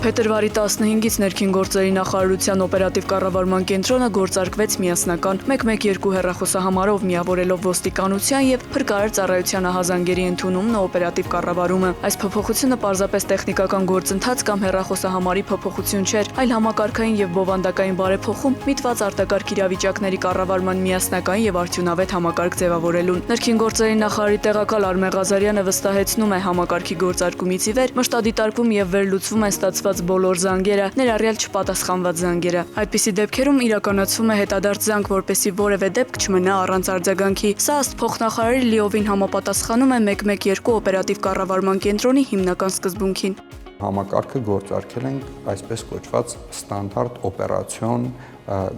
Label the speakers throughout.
Speaker 1: Փետրվարի 15-ից ներքին գործերի նախարարության օպերատիվ կառավարման կենտրոնը գործարկվեց միասնական 112 հեռախոսահամարով միավորելով ոստիկանության եւ փրկարար ծառայության ահազանգերի ընդունումն ու օպերատիվ կառավարումը։ Այս փոփոխությունը պարզապես տեխնիկական գործընթաց կամ հեռախոսահամարի փոփոխություն չէր, այլ համակարգային եւ բովանդակային բարեփոխում միտված արտակարգ իրավիճակների կառավարման միասնական եւ արդյունավետ համակարգ ձևավորելուն։ Ներքին գործերի նախարարի տեղակալ Արմեն Ղազարյանը վստահեցնում է, համակարգի գործարկումից ի վեր մշտադիտարկվում եւ վերլուծվում են ստացված բոլոր զանգերը, ներառյալ չպատասխանված զանգերը։ Այդպիսի դեպքերում իրականացվում է հետադարձ զանգ, որպեսզի որևէ դեպք չմնա առանց արձագանքի։ Սա ըստ փոխնախարարի լիովին համապատասխանում է 112 օպերատիվ կառավարման կենտրոնի հիմնական սկզբունքին։
Speaker 2: Համակարգը գործարկել ենք այսպես կոչված ստանդարտ օպերացիոն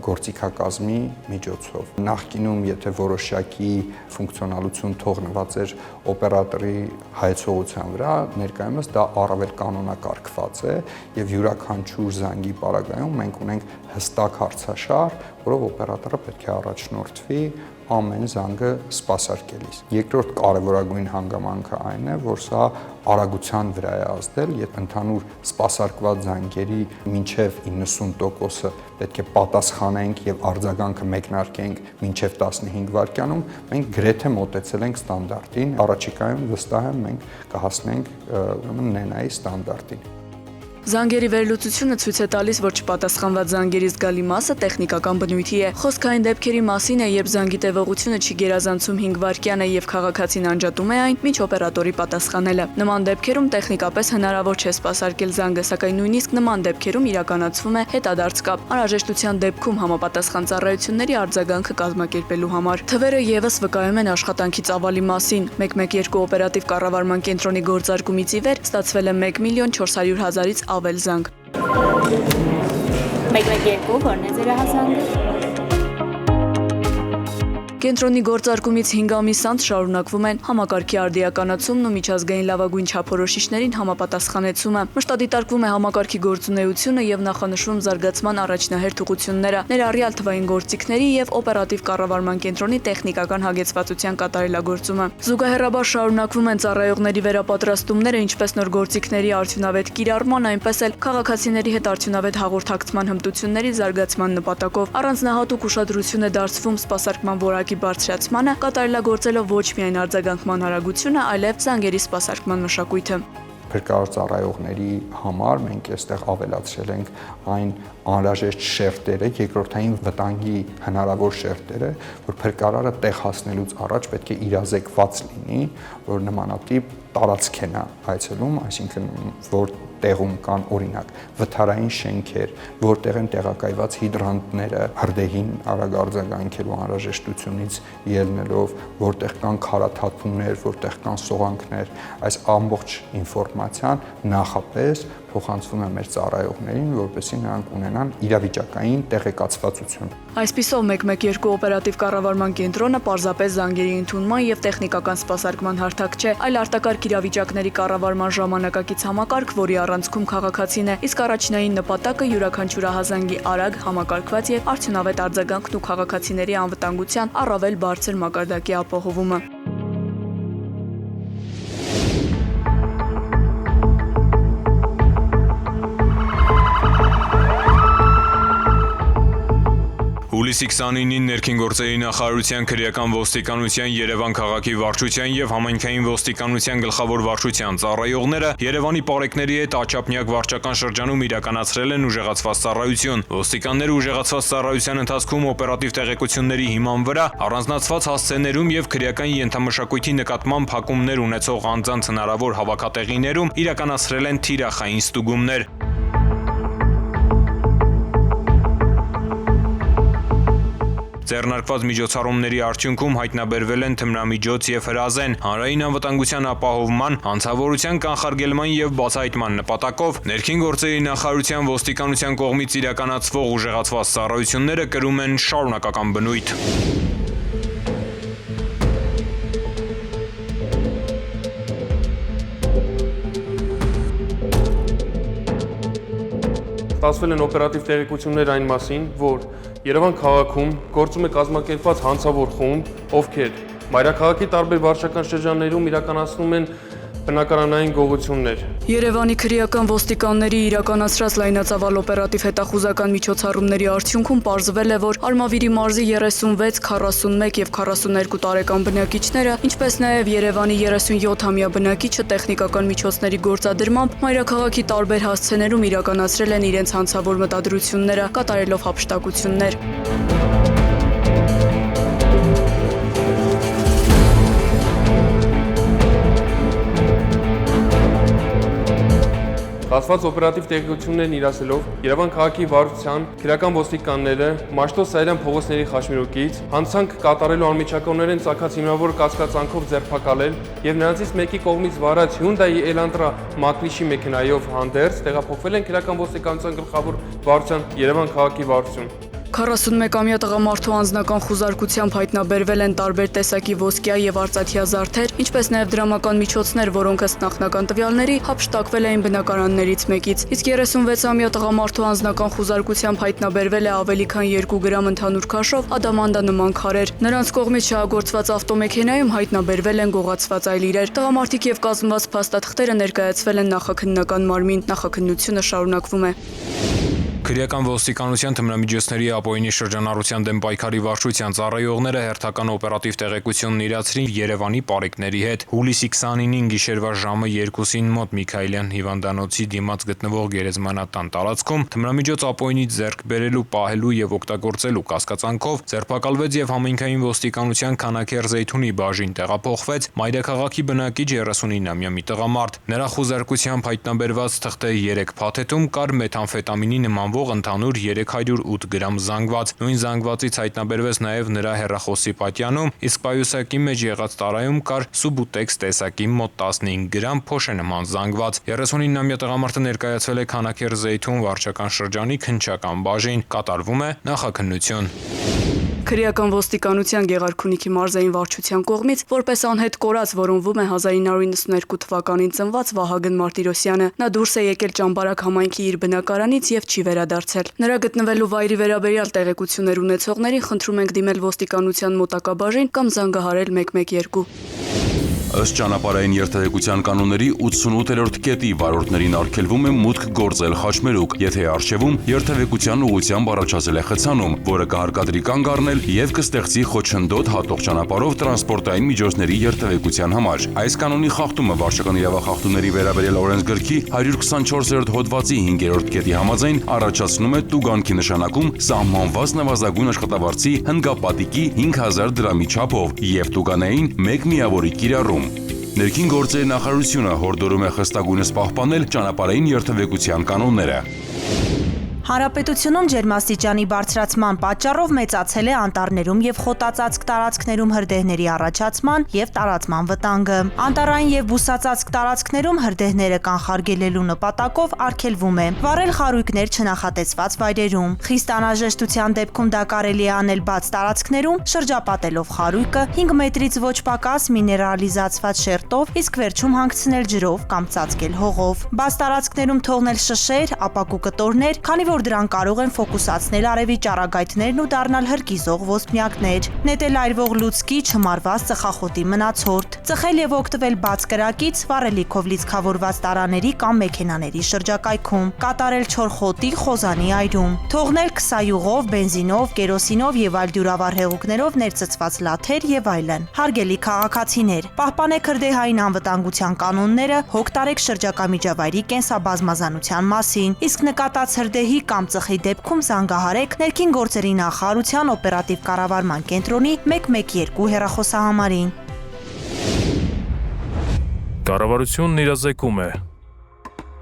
Speaker 2: գործիքակազմի միջոցով։ Նախկինում, եթե որոշակի ֆունկցիոնալություն թողնված էր օպերատորի հայեցողության վրա, ներկայումս դա առավել կանոնակարգված է եւ յուրաքանչյուր զանգի պարագայում մենք ունենք հստակ հարցաշար, որով օպերատորը պետք է առաջնորդվի ամեն զանգը սպասարկելիս։ Երկրորդ կարևորագույն հանգամանքը այն է, որ սա արագության վրա է ազդել, եթե ընդհանուր սպասարկված զանգերի մինչև 90%-ը պետք է պատասխանենք եւ արձագանքը մեկնարկենք մինչև 15 վայրկյանում, մենք գրեթե մոտեցել ենք ստանդարտին։ Առաջիկայում վստահ եմ մենք կհասնենք նենայի ստանդարտին։
Speaker 1: Զանգերի վերլուծությունը ցույց է տալիս, որ չպատասխանված զանգերի զգալի մասը տեխնիկական բնույթի է։ Խոսքային դեպքերի մասին է, երբ զանգի տևողությունը չի գերազանցում 5 վայրկյան է եւ քաղաքացին անջատում է այն, մինչ օպերատորի պատասխանելը։ Նման դեպքերում տեխնիկապես հնարավոր չէ սպասարկել զանգը, սակայն նույնիսկ նման դեպքերում իրականացվում է հետադարձ կապ, անհրաժեշտության դեպքում համապատասխան ծառայությունների արձագանքը կազմակերպելու համար։ Թվերը եւս վկայում են աշխատանքի ծավալի մասին։ 112 օպերատիվ կառավարման կենտրոնի գործարկումից ի վեր ստացվել է 1.400.000-ից ավել զանգ։
Speaker 3: 112 որն է ձեր ահազանգը։
Speaker 1: Կենտրոնի գործարկումից 5 ամիս անց շարունակվում են համակարգի արդիականացումն ու միջազգային լավագույն չափորոշիչներին համապատասխանեցումը։ Մշտադիտարկվում է համակարգի գործունեությունը եւ նախանշվում զարգացման առաջնահերթ ուղղությունները, ներառյալ թվային գործիքների եւ օպերատիվ կառավարման կենտրոնի տեխնիկական հագեցվածության կատարելագործումը։ Զուգահեռաբար շարունակվում են ծառայողների վերապատրաստումները, ինչպես նոր գործիքների արդյունավետ կիրառման, այնպես էլ քաղաքացիների հետ արդյունավետ հաղորդակցման հմտությունների զարգացման նպատակով։ Առանձնահատուկ ուշադրություն է դարձվում սպասարկման որակի բարձրացմանը, կատարելագործելով ոչ միայն արձագանքման արագությունը, այլև զանգերի սպասարկման մշակույթը։
Speaker 2: Փրկարար ծառայողների համար մենք այստեղ ավելացրել ենք այն անհրաժեշտ շերտերը, երկրորդային վտանգի հնարավոր շերտերը, որ փրկարարը տեղ հասնելուց առաջ պետք է իրազեկված լինի, որ նմանատիպ տարածք է նա այցելում, այսինքն որ տեղում կան օրինակ վթարային շենքեր, որտեղ են տեղակայված հիդրանտները հրդեհին արագ արձագանքելու անհրաժեշտությունից ելնելով, որտեղ կան քարաթաթումներ, որտեղ կան սողանքներ, այս ամբողջ ինֆորմացիան նախապես փոխանցվում է մեր ծառայողներին, որպեսզի նրանք ունենան իրավիճակային տեղեկացվածություն։
Speaker 1: Այսպիսով 112 օպերատիվ կառավարման կենտրոնը պարզապես զանգերի ընդունման եւ տեխնիկական սպասարկման հարթակ չէ, այլ արտակարգ իրավիճակների կառավարման ժամանակակից համակարգ, որի առանցքում քաղաքացին է, իսկ առաջնային նպատակը յուրաքանչյուր ահազանգի արագ, համակարգված եւ արդյունավետ արձագանքն ու քաղաքացիների անվտանգության առավել բարձր մակարդակի ապահովումը։
Speaker 4: Հուլիսի 29-ին ներքին գործերի նախարարության քրեական ոստիկանության Երևան քաղաքի վարչության եւ համայնքային ոստիկանության գլխավոր վարչության ծառայողները Երևանի պարեկների հետ Աչափնյակ վարչական շրջանում իրականացրել են ուժեղացված ծառայություն։ Ոստիկանները ուժեղացված ծառայության ընթացքում օպերատիվ տեղեկությունների հիման վրա առանձնացված հասցեներում եւ քրեական ենթամշակույթի նկատմամբ հակումներ ունեցող անձանց հնարավոր հավաքատեղիներում իրականացրել են թիրախային ստուգումներ։ Ձեռնարկված միջոցառումների արդյունքում հայտնաբերվել են թմրամիջոց եւ հրազեն, հանրային անվտանգության ապահովման, անձնավորության կանխարգելման եւ բացահայտման նպատակով ներքին գործերի նախարարության ոստիկանության կողմից իրականացվող ուժեղացված ծառայությունները կրում են շարունակական բնույթ։
Speaker 5: Ստացվել են օպերատիվ տեղեկություններ այն մասին, որ Երևան քաղաքում գործում է կազմակերպված հանցավոր խումբ, ովքեր մայրաքաղաքի տարբեր վարչական շրջաններում իրականացնում են բնակարանային գողություններ։
Speaker 1: Երևանի քրեական ոստիկանների իրականացրած լայնածավալ օպերատիվ հետախուզական միջոցառումների արդյունքում պարզվել է, որ Արմավիրի մարզի 36, 41 եւ 42 տարեկան բնակիչները, ինչպես նաեւ Երևանի 37-ամյա բնակիչը տեխնիկական միջոցների գործադրմամբ մայրաքաղաքի տարբեր հասցեներում իրականացրել են իրենց հանցավոր մտադրությունները, կատարելով հափշտակություններ։
Speaker 5: Ստացված օպերատիվ տեղեկություններն իրացելով Երևան քաղաքի վարչության քրեական ոստիկանները Մաշտոց Սարյան փողոցների խաչմերուկից հանցանք կատարելու անմիջականորեն ցակած հիմնավոր կասկածանքով ձերբակալել եւ նրանցից մեկի կողմից վարած Hyundai Elantra մակնիշի մեքենայով հանդերձ տեղափոխվել են քրեական ոստիկանության գլխավոր վարչության Երևան քաղաքի վարչություն։
Speaker 1: 41-ամյա տղամարդու անձնական խուզարկությամբ հայտնաբերվել են տարբեր տեսակի ոսկյա եւ արծաթյա զարդեր, ինչպես նաեւ դրամական միջոցներ, որոնք ըստ նախնական տվյալների հափշտակվել էին բնակարաններից մեկից։ Իսկ 36-ամյա տղամարդու անձնական խուզարկությամբ հայտնաբերվել է ավելի քան 2 գրամ ընդհանուր քաշով ադամանդանման քարեր։ Նրանց կողմից շահագործված ավտոմեքենայում հայտնաբերվել են գողացված այլ իրեր։ Տղամարդիկ եւ կազմված փաստաթղթերը ներկայացվել են նախաքննական մարմին։ Նախաքննությունը շարունակվում է։
Speaker 4: Քրեական ոստիկանության թմրամիջոցների ապօրինի շրջանառության դեմ պայքարի վարչության ծառայողները հերթական օպերատիվ տեղեկությունն իրացրին Երևանի պարեկների հետ։ Հուլիսի 29-ին գիշերվա ժամը 2-ին մոտ Միքայելյան հիվանդանոցի դիմաց գտնվող գերեզմանատան տարածքում թմրամիջոց ապօրինից ձեռք բերելու, պահելու եւ օգտագործելու կասկածանքով ձերբակալվեց եւ համայնքային ոստիկանության Քանաքեռ Զեյթունի բաժին տեղափոխվեց մայրաքաղաքի բնակիչ 39-ամյա մի տղամարդ։ Նրա խուզարկությամբ հայտնաբերված թղթե 3 փաթեթում կար մեթամֆետամինի նմանվող ընդհանուր 308 գրամ զանգված։ Նույն զանգվածից հայտնաբերվեց նաև նրա հեռախոսի պատյանում, իսկ պայուսակի մեջ եղած տարայում կար Subutex տեսակի մոտ 15 գրամ փոշենման զանգված։ 39-ամյա տղամարդը ներկայացվել է Քանաքեռ Զեյթուն վարչական շրջանի քննչական բաժին։ Կատարվում է նախաքննություն։
Speaker 1: Քրեական ոստիկանության Գեղարքունիքի մարզային վարչության կողմից որպես անհետ կորած որոնվում է 1992 թվականին ծնված Վահագն Մարտիրոսյանը։ Նա դուրս է եկել Ճամբարակ համայնքի իր բնակարանից եւ չի վերադարձել։ Նրա գտնվելու վայրի վերաբերյալ տեղեկություններ ունեցողներին խնդրում ենք դիմել ոստիկանության մոտակա բաժին կամ զանգահարել 112։
Speaker 6: Ըստ ճանապարհային երթևեկության կանոնների 88-րդ կետի վարորդներին արգելվում է մուտք գործել խաչմերուկ, եթե առջևում երթևեկության ուղղությամբ առաջացել է խցանում, որը կհարկադրի կանգ առնել եւ կստեղծի խոչընդոտ հատող ճանապարհով տրանսպորտային միջոցների երթևեկության համար։ Այս կանոնի խախտումը վարչական իրավախախտումների վերաբերյալ օրենսգրքի 124-րդ հոդվածի 5-րդ կետի համաձայն առաջացնում է տուգանքի նշանակում սահմանված նվազագույն աշխատավարձի հնգապատիկի 5000 դրամի չափով եւ տուգանային 1 միավորի կիրառում։ Ներքին գործերի նախարարությունը հորդորում է խստագույնս պահպանել ճանապարհային երթևեկության կանոնները։
Speaker 7: Հանրապետությունում ջերմաստիճանի բարձրացման պատճառով մեծացել է անտառներում եւ խոտածածկ տարածքներում հրդեհների առաջացման եւ տարածման վտանգը։ Անտառային եւ բուսածածկ տարածքներում հրդեհները կանխարգելելու նպատակով արգելվում է վառել խարույկներ չնախատեսված վայրերում։ Խիստ անհրաժեշտության դեպքում դա կարելի է անել բաց տարածքներում, շրջապատելով խարույկը 5 մետրից ոչ պակաս միներալիզացված շերտով, իսկ վերջում հանգցնել ջրով կամ ծածկել հողով։ Բաց տարածքներում թողնել շշեր, ապակու կտորներ, քանի որ դրանք կարող են ֆոկուսացնել արևի ճառագայթներն ու դառնալ հրկիզող ոսպնյակներ, նետել այրվող լուցկի, չմարված ծխախոտի մնացորդ, ծխել եւ օգտվել բաց կրակից, վառելիքով լիցքավորված տարաների կամ մեքենաների շրջակայքում, կատարել չոր խոտի, խոզանի այրում, թողնել քսայուղով, բենզինով, կերոսինով եւ այլ դյուրավառ հեղուկներով ներծծված լաթեր եւ այլն։ Հարգելի քաղաքացիներ, պահպանեք հրդեհային անվտանգության կանոնները, հոգ տարեք շրջակա միջավայրի կենսաբազմազանության մասին, իսկ նկատած հրդեհի կամ ծխի դեպքում զանգահարեք ներքին գործերի նախարարության օպերատիվ կառավարման կենտրոնի 112 հեռախոսահամարին։
Speaker 8: Կառավարությունն իրազեկում է։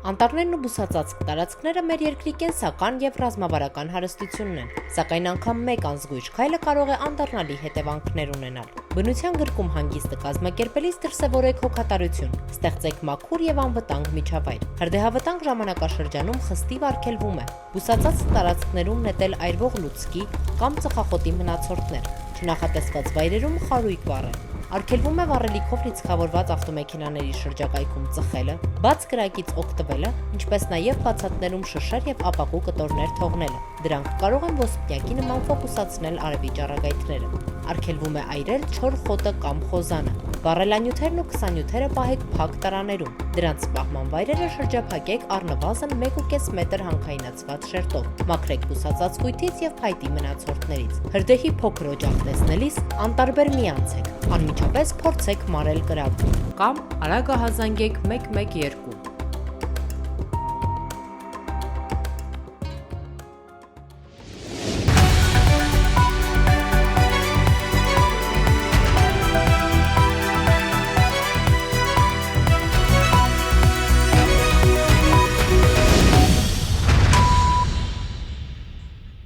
Speaker 9: Անտառներն ու բուսածածկ տարածքները մեր երկրի կենսական եւ ռազմավարական հարստությունն են, սակայն անգամ մեկ անզգույշ քայլը կարող է անդառնալի հետևանքներ ունենալ։ Բնության գրկում հանգիստը կազմակերպելիս դրսևորեք հոգատարություն, ստեղծեք մաքուր եւ անվտանգ միջավայր։ Հրդեհավտանգ ժամանակաշրջանում խստիվ արգելվում է բուսածածկ տարածքներում նետել այրվող լուցկի կամ ծխախոտի մնացորդներ, չնախատեսված վայրերում խարույկ վառել։ Արգելվում է վառելիքով լիցքավորված ավտոմեքենաների շրջակայքում ծխելը, բաց կրակից օգտվելը, ինչպես նաև բացատներում շշեր եւ ապակու կտորներ թողնելը։ Դրանք կարող են ոսպնյակի նման ֆոկուսացնել արևի ճառագայթները։ Արգելվում է այրել չոր խոտը կամ խոզանը։ Վառելանյութերն ու քսանյութերը պահեք փակ տարաներում։ Դրանց պահման վայրերը շրջափակեք առնվազն 1.5 մետր հանքայնացված շերտով։ Մաքրեք բուսածածկույթից եւ փայտի մնացորդներից։ Հրդեհի փոքր օջախ տեսնելիս անտարբեր մի անցեք։ Անմիջապես փորձեք մարել կրակում կամ արագ հազանգեք 112։